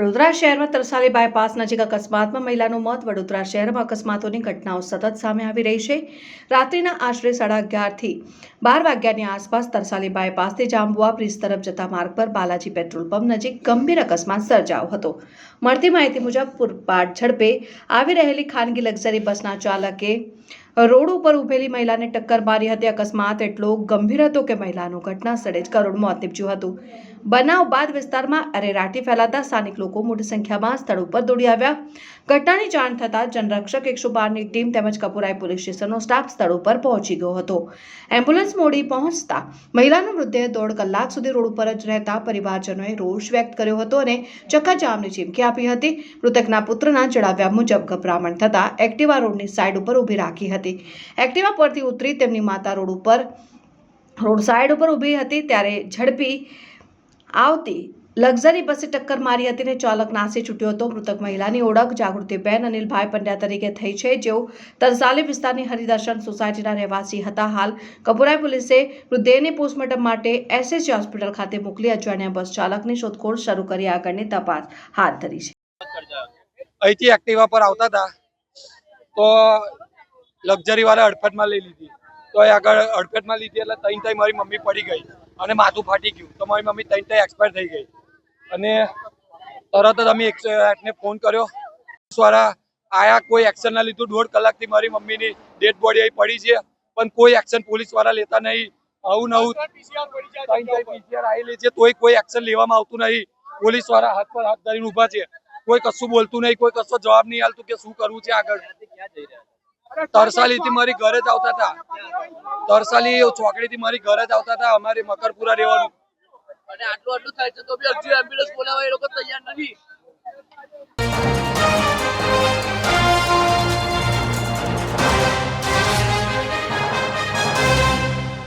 વડોદરા શહેરમાં તરસાલી બાયપાસ નજીક અકસ્માતમાં મહિલાનું મોત. વડોદરા શહેરમાં અકસ્માતોની ઘટનાઓ સતત સામે આવી રહી છે. રાત્રિના આશરે 11:30 થી 12 વાગ્યાની આસપાસ તરસાલી બાયપાસથી જાંબુઆ બ્રિજ તરફ જતા માર્ગ પર બાલાજી પેટ્રોલ પંપ નજીક ગંભીર અકસ્માત સર્જાયો હતો. મળતી માહિતી મુજબ પૂરપાટ ઝડપે આવી રહેલી ખાનગી લક્ઝરી બસના ચાલકે રોડ ઉપર ઉભેલી મહિલાને ટક્કર મારી હતી. અકસ્માત એટલો ગંભીર હતો કે મહિલાનું ઘટના સ્થળે જ કરુણ મોત નીપજ્યું હતું. બનાવ બાદ વિસ્તારમાં અરેરાટી ફેલાતા સ્થાનિક લોકો મોટી સંખ્યામાં સ્થળ ઉપર દોડી આવ્યા. ઘટનાની જાણ થતાં જનરક્ષક 112ની ટીમ તેમજ કપુરાઈ પોલીસ સ્ટેશનનો સ્ટાફ સ્થળ ઉપર પહોંચી ગયો હતો. એમ્બ્યુલન્સ મોડી પહોંચતા મહિલાનો મૃતદેહ 1.5 કલાક સુધી રોડ ઉપર જ રહેતા પરિવારજનોએ રોષ વ્યક્ત કર્યો હતો અને ચક્કાજામની ચીમકી આપી હતી. મૃતકના પુત્રના જણાવ્યા મુજબ ગભરામણ થતાં એક્ટિવા રોડની સાઈડ ઉપર ઊભી રાખી હતી. એક્ટિવા પરથી ઉતરી તેમની માતા રોડ સાઈડ ઉપર ઊભી હતી ત્યારે ઝડપી આવતી લક્ઝરી બસે ટક્કર મારી હતી અને ચાલક નાસી છૂટ્યો હતો. મૃતક મહિલાની ઓળખ જાગૃતિબેન અનિલભાઈ પંડ્યા તરીકે થઈ છે, જેઓ તરસાલી વિસ્તારની હરિદર્શન સોસાયટીના રહેવાસી હતા. હાલ કપુરાઈ પોલીસે મૃતદેહને પોસ્ટમોર્ટમ માટે એસએસજી હોસ્પિટલ ખાતે મોકલી અજાણ્યા બસ ચાલકની શોધખોળ શરૂ કરી આગળની તપાસ હાથ ધરી છે. અહીંથી એક્ટિવા પર આવતા હતા તો લક્ઝરી વાળા હડફેટમાં લઈ લીધી, તો એ આગળ હડફેટમાં લીધી એટલે તઈ મારી મમ્મી પડી ગઈ અને માથું ફાટી ગયું. તો મારી મમ્મી તઈ એક્સપાયર થઈ ગઈ અને તરત જ અમે 108 ને ફોન કર્યો. વાળા આયા, કોઈ એક્શન ના લીધું. 1.5 કલાકથી મારી મમ્મીની ડેડ બોડી અહીં પડી છે, પણ કોઈ એક્શન પોલીસ વાળા લેતા નહીં. આવું પીસીઆર આવેલી છે તોય કોઈ એક્શન લેવામાં આવતું નહીં. પોલીસ વાળા હાથ પર હાથ ધરીને ઉભા છે, કોઈ કશું બોલતું નહીં, કોઈ કશો જવાબ નહીં આલતું કે શું કરવું છે આગળ. તરસાલી થી મારી ઘરે જ આવતા હતા, તરસાલી ચોકડી થી મારી ઘરે જ આવતા હતા. અમારે મકરપુરા રહેવાનું અને આટલું થાય છે તો બી હજુ એમ્બ્યુલન્સ બોલાવવા એ લોકો તૈયાર નથી.